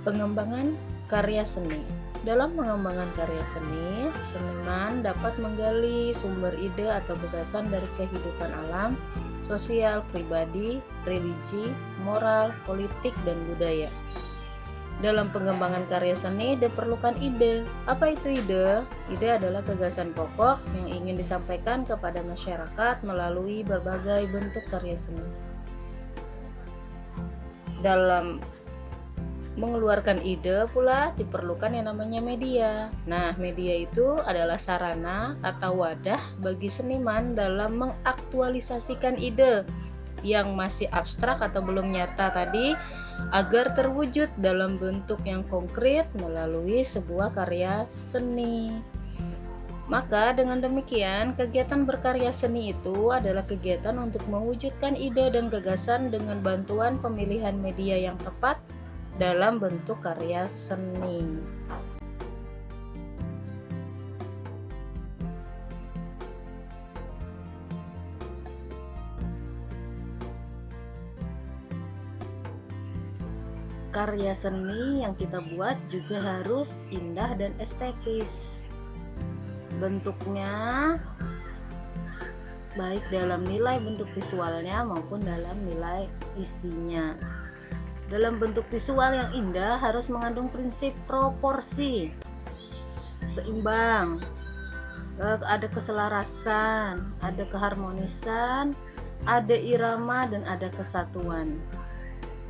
Pengembangan karya seni. Dalam pengembangan karya seni, seniman dapat menggali sumber ide atau gagasan dari kehidupan alam, sosial, pribadi, religi, moral, politik, dan budaya. Dalam pengembangan karya seni diperlukan ide. Apa itu ide? Ide adalah gagasan pokok yang ingin disampaikan kepada masyarakat melalui berbagai bentuk karya seni. Dalam mengeluarkan ide pula diperlukan yang namanya media. Nah, media itu adalah sarana atau wadah bagi seniman dalam mengaktualisasikan ide yang masih abstrak atau belum nyata tadi agar terwujud dalam bentuk yang konkret melalui sebuah karya seni. Maka dengan demikian, kegiatan berkarya seni itu adalah kegiatan untuk mewujudkan ide dan gagasan dengan bantuan pemilihan media yang tepat dalam bentuk karya seni. Karya seni yang kita buat juga harus indah dan estetis. Bentuknya baik dalam nilai bentuk visualnya maupun dalam nilai isinya. Dalam bentuk visual yang indah harus mengandung prinsip proporsi, seimbang, ada keselarasan, ada keharmonisan, ada irama, dan ada kesatuan,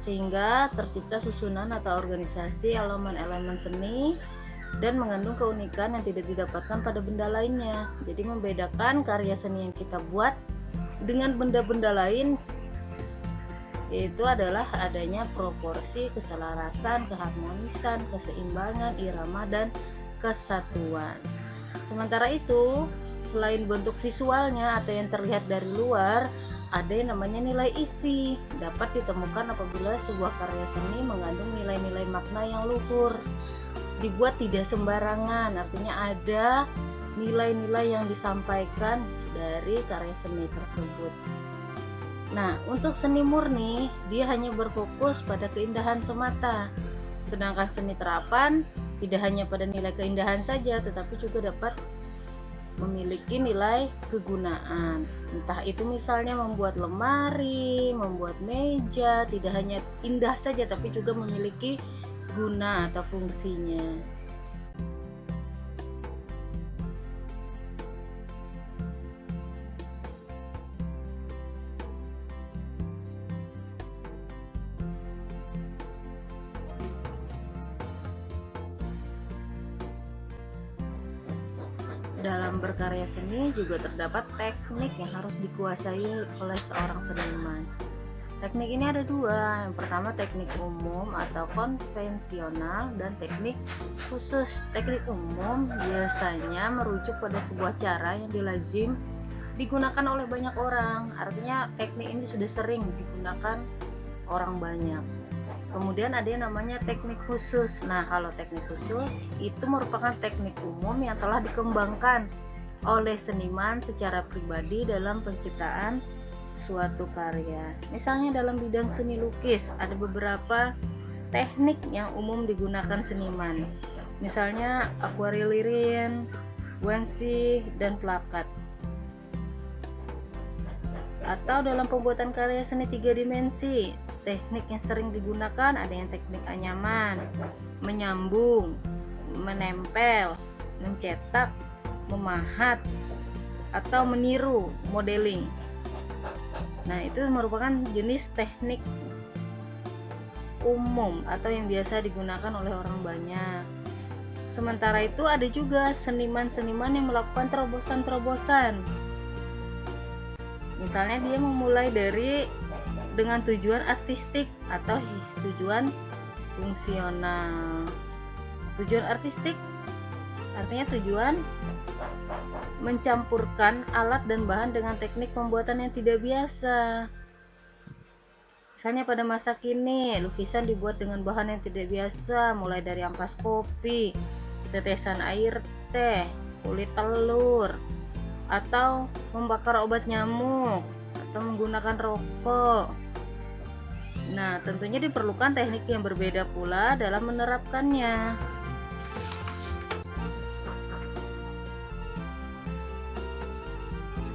sehingga tercipta susunan atau organisasi elemen-elemen seni dan mengandung keunikan yang tidak didapatkan pada benda lainnya. Jadi membedakan karya seni yang kita buat dengan benda-benda lain yaitu adalah adanya proporsi, keselarasan, keharmonisan, keseimbangan, irama, dan kesatuan. Sementara itu, selain bentuk visualnya atau yang terlihat dari luar, ada yang namanya nilai isi. Dapat ditemukan apabila sebuah karya seni mengandung nilai-nilai makna yang luhur. Dibuat tidak sembarangan, artinya ada nilai-nilai yang disampaikan dari karya seni tersebut. Nah, untuk seni murni, dia hanya berfokus pada keindahan semata. Sedangkan seni terapan tidak hanya pada nilai keindahan saja, tetapi juga dapat memiliki nilai kegunaan. Entah itu misalnya membuat lemari, membuat meja, tidak hanya indah saja, tapi juga memiliki guna atau fungsinya. Dalam berkarya seni juga terdapat teknik yang harus dikuasai oleh seorang seniman. Teknik ini ada dua. Yang pertama teknik umum atau konvensional dan teknik khusus. Teknik umum biasanya merujuk pada sebuah cara yang dilazim digunakan oleh banyak orang. Artinya teknik ini sudah sering digunakan orang banyak. Kemudian ada yang namanya teknik khusus. Nah, kalau teknik khusus itu merupakan teknik umum yang telah dikembangkan oleh seniman secara pribadi dalam penciptaan suatu karya. Misalnya dalam bidang seni lukis, ada beberapa teknik yang umum digunakan seniman. Misalnya akuarelirin, washi, dan plakat. Atau dalam pembuatan karya seni 3 dimensi, teknik yang sering digunakan ada yang teknik anyaman, menyambung, menempel, mencetak, memahat, atau meniru, modeling. Nah, itu merupakan jenis teknik umum atau yang biasa digunakan oleh orang banyak. Sementara itu ada juga seniman-seniman yang melakukan terobosan-terobosan. Misalnya dia memulai dengan tujuan artistik atau tujuan fungsional. Tujuan artistik artinya tujuan mencampurkan alat dan bahan dengan teknik pembuatan yang tidak biasa. Misalnya pada masa kini, lukisan dibuat dengan bahan yang tidak biasa, mulai dari ampas kopi, tetesan air teh, kulit telur, atau membakar obat nyamuk, atau menggunakan rokok. Nah, tentunya diperlukan teknik yang berbeda pula dalam menerapkannya.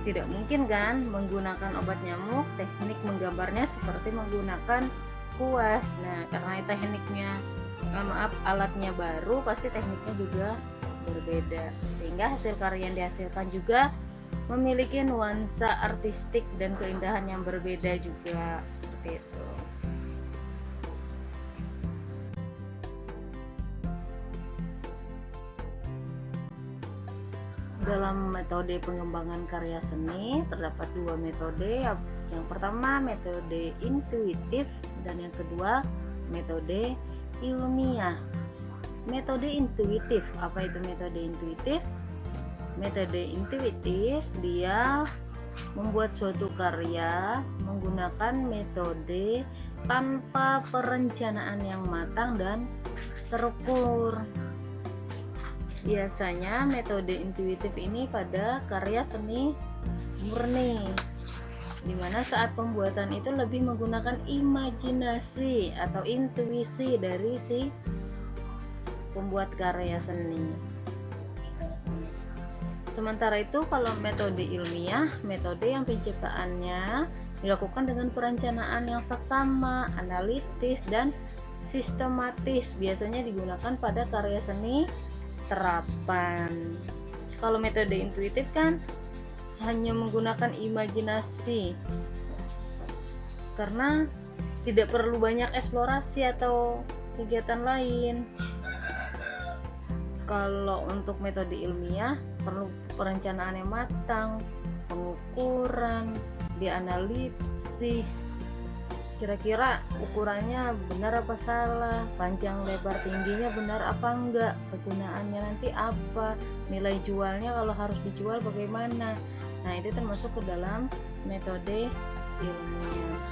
Tidak mungkin kan menggunakan obat nyamuk, teknik menggambarnya seperti menggunakan kuas. Nah, karena tekniknya, alatnya baru, pasti tekniknya juga berbeda. Sehingga hasil karya yang dihasilkan juga memiliki nuansa artistik dan keindahan yang berbeda juga. Seperti itu. Dalam metode pengembangan karya seni terdapat dua metode. Yang pertama metode intuitif dan yang kedua metode ilmiah. Metode intuitif, apa itu metode intuitif? Metode intuitif dia membuat suatu karya menggunakan metode tanpa perencanaan yang matang dan terukur. Biasanya metode intuitif ini pada karya seni murni, dimana saat pembuatan itu lebih menggunakan imajinasi atau intuisi dari si pembuat karya seni. Sementara itu kalau metode ilmiah, metode yang penciptaannya dilakukan dengan perencanaan yang saksama, analitis, dan sistematis, biasanya digunakan pada karya seni terapan. Kalau metode intuitif kan hanya menggunakan imajinasi, karena tidak perlu banyak eksplorasi atau kegiatan lain. Kalau untuk metode ilmiah perlu perencanaan yang matang, pengukuran, dianalisis, kira-kira ukurannya benar apa salah, panjang lebar tingginya benar apa enggak, kegunaannya nanti apa, nilai jualnya kalau harus dijual bagaimana. Nah, itu termasuk ke dalam metode ilmiah.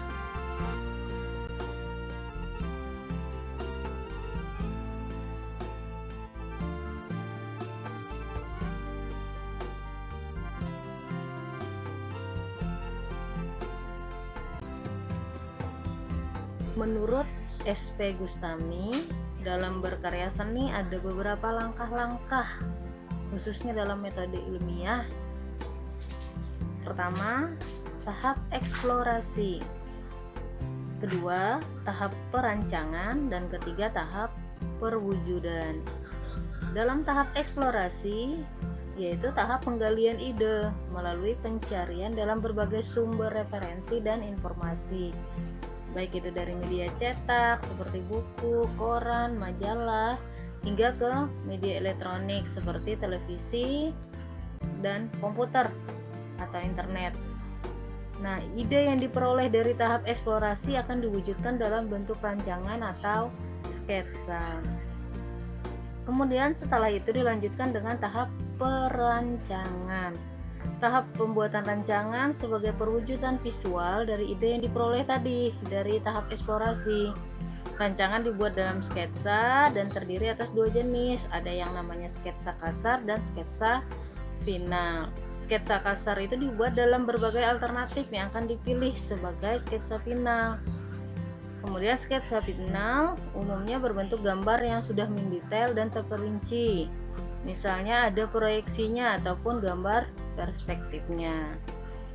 Menurut SP Gustami, dalam berkarya seni ada beberapa langkah-langkah, khususnya dalam metode ilmiah. Pertama, tahap eksplorasi. Kedua, tahap perancangan, dan ketiga, tahap perwujudan. Dalam tahap eksplorasi, yaitu tahap penggalian ide melalui pencarian dalam berbagai sumber referensi dan informasi, baik itu dari media cetak seperti buku, koran, majalah, hingga ke media elektronik seperti televisi dan komputer atau internet. Nah, ide yang diperoleh dari tahap eksplorasi akan diwujudkan dalam bentuk rancangan atau sketsa. Kemudian setelah itu dilanjutkan dengan tahap perancangan. Tahap pembuatan rancangan sebagai perwujudan visual dari ide yang diperoleh tadi dari tahap eksplorasi. Rancangan dibuat dalam sketsa dan terdiri atas dua jenis, ada yang namanya sketsa kasar dan sketsa final. Sketsa kasar itu dibuat dalam berbagai alternatif yang akan dipilih sebagai sketsa final. Kemudian sketsa final umumnya berbentuk gambar yang sudah mendetail dan terperinci. Misalnya ada proyeksinya ataupun gambar perspektifnya.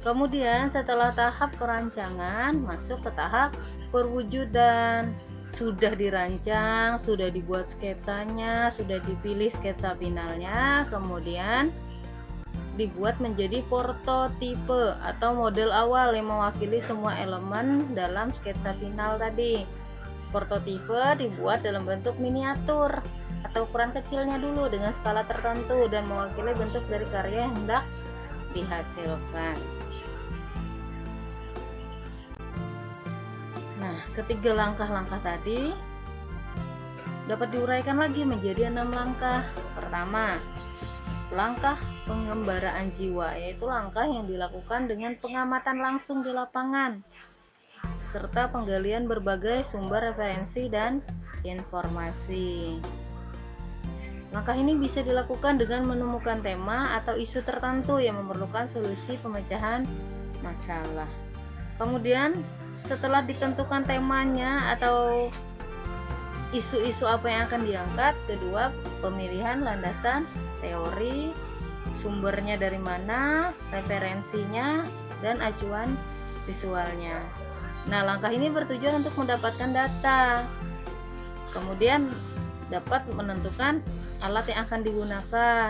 Kemudian setelah tahap perancangan masuk ke tahap perwujudan. Sudah dirancang, sudah dibuat sketsanya, sudah dipilih sketsa finalnya, kemudian dibuat menjadi prototipe atau model awal yang mewakili semua elemen dalam sketsa final tadi. Prototipe dibuat dalam bentuk miniatur atau ukuran kecilnya dulu dengan skala tertentu dan mewakili bentuk dari karya yang hendak dihasilkan. Nah, ketiga langkah-langkah tadi dapat diuraikan lagi menjadi 6 langkah. Pertama, langkah pengembaraan jiwa, yaitu langkah yang dilakukan dengan pengamatan langsung di lapangan serta penggalian berbagai sumber referensi dan informasi. Langkah ini bisa dilakukan dengan menemukan tema atau isu tertentu yang memerlukan solusi pemecahan masalah. Kemudian setelah ditentukan temanya atau isu-isu apa yang akan diangkat, kedua pemilihan landasan teori, sumbernya dari mana, referensinya, dan acuan visualnya. Nah, langkah ini bertujuan untuk mendapatkan data. Kemudian dapat menentukan alat yang akan digunakan,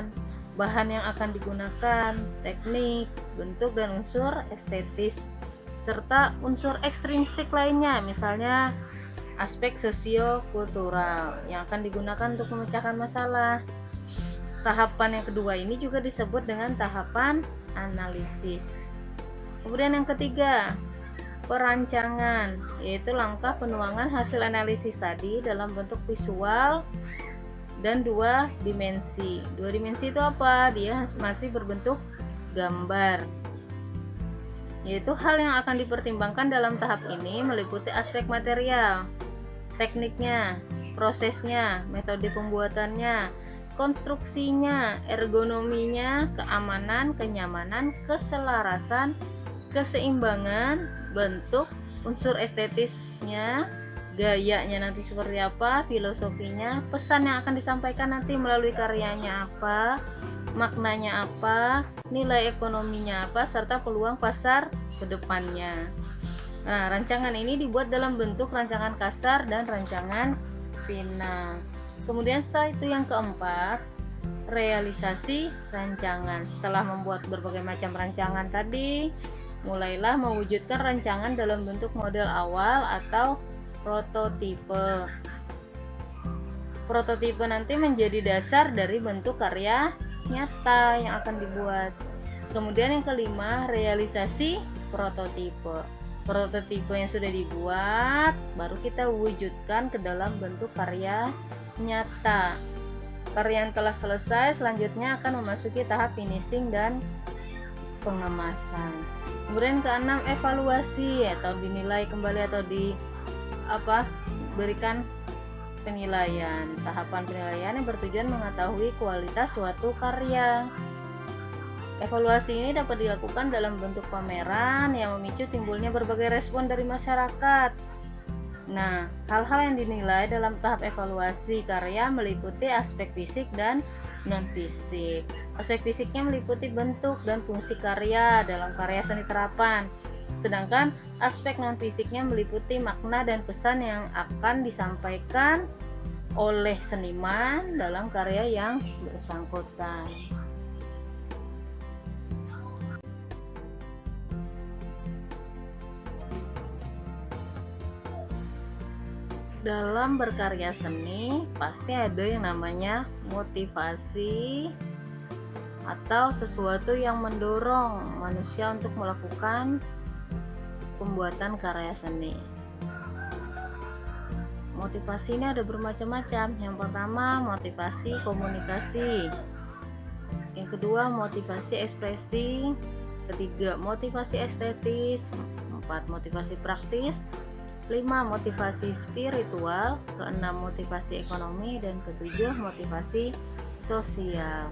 bahan yang akan digunakan, teknik, bentuk dan unsur estetis, serta unsur ekstrinsik lainnya, misalnya aspek sosio-kultural yang akan digunakan untuk memecahkan masalah. Tahapan yang kedua ini juga disebut dengan tahapan analisis. Kemudian yang ketiga, perancangan, yaitu langkah penuangan hasil analisis tadi dalam bentuk visual dan dua dimensi. Dua dimensi itu apa? Dia masih berbentuk gambar. Yaitu hal yang akan dipertimbangkan dalam tahap ini meliputi aspek material, tekniknya, prosesnya, metode pembuatannya, konstruksinya, ergonominya, keamanan, kenyamanan, keselarasan, keseimbangan, bentuk, unsur estetisnya, gayanya nanti seperti apa, filosofinya, pesan yang akan disampaikan nanti melalui karyanya apa, maknanya apa, nilai ekonominya apa, serta peluang pasar ke depannya. Nah, rancangan ini dibuat dalam bentuk rancangan kasar dan rancangan final. Kemudian setelah itu yang keempat, realisasi rancangan. Setelah membuat berbagai macam rancangan tadi, mulailah mewujudkan rancangan dalam bentuk model awal atau prototipe. Prototipe nanti menjadi dasar dari bentuk karya nyata yang akan dibuat. Kemudian yang kelima, realisasi prototipe. Prototipe yang sudah dibuat baru kita wujudkan ke dalam bentuk karya nyata. Karya yang telah selesai selanjutnya akan memasuki tahap finishing dan pengemasan. Kemudian keenam, evaluasi atau dinilai kembali atau berikan penilaian. Tahapan penilaian yang bertujuan mengetahui kualitas suatu karya. Evaluasi ini dapat dilakukan dalam bentuk pameran yang memicu timbulnya berbagai respon dari masyarakat. Nah, hal-hal yang dinilai dalam tahap evaluasi karya meliputi aspek fisik dan non-fisik. Aspek fisiknya meliputi bentuk dan fungsi karya dalam karya seni terapan. Sedangkan aspek non-fisiknya meliputi makna dan pesan yang akan disampaikan oleh seniman dalam karya yang bersangkutan. Dalam berkarya seni pasti ada yang namanya motivasi atau sesuatu yang mendorong manusia untuk melakukan pembuatan karya seni. Motivasi ini ada bermacam-macam. Yang pertama, motivasi komunikasi. Yang kedua, motivasi ekspresi. Ketiga, motivasi estetis. 4, motivasi praktis. 5, motivasi spiritual. Keenam, motivasi ekonomi. Dan ketujuh, motivasi sosial.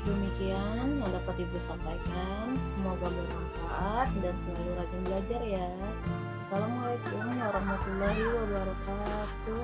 Demikian yang dapat Ibu sampaikan. Semoga bermanfaat dan selalu rajin belajar ya. Assalamualaikum warahmatullahi wabarakatuh.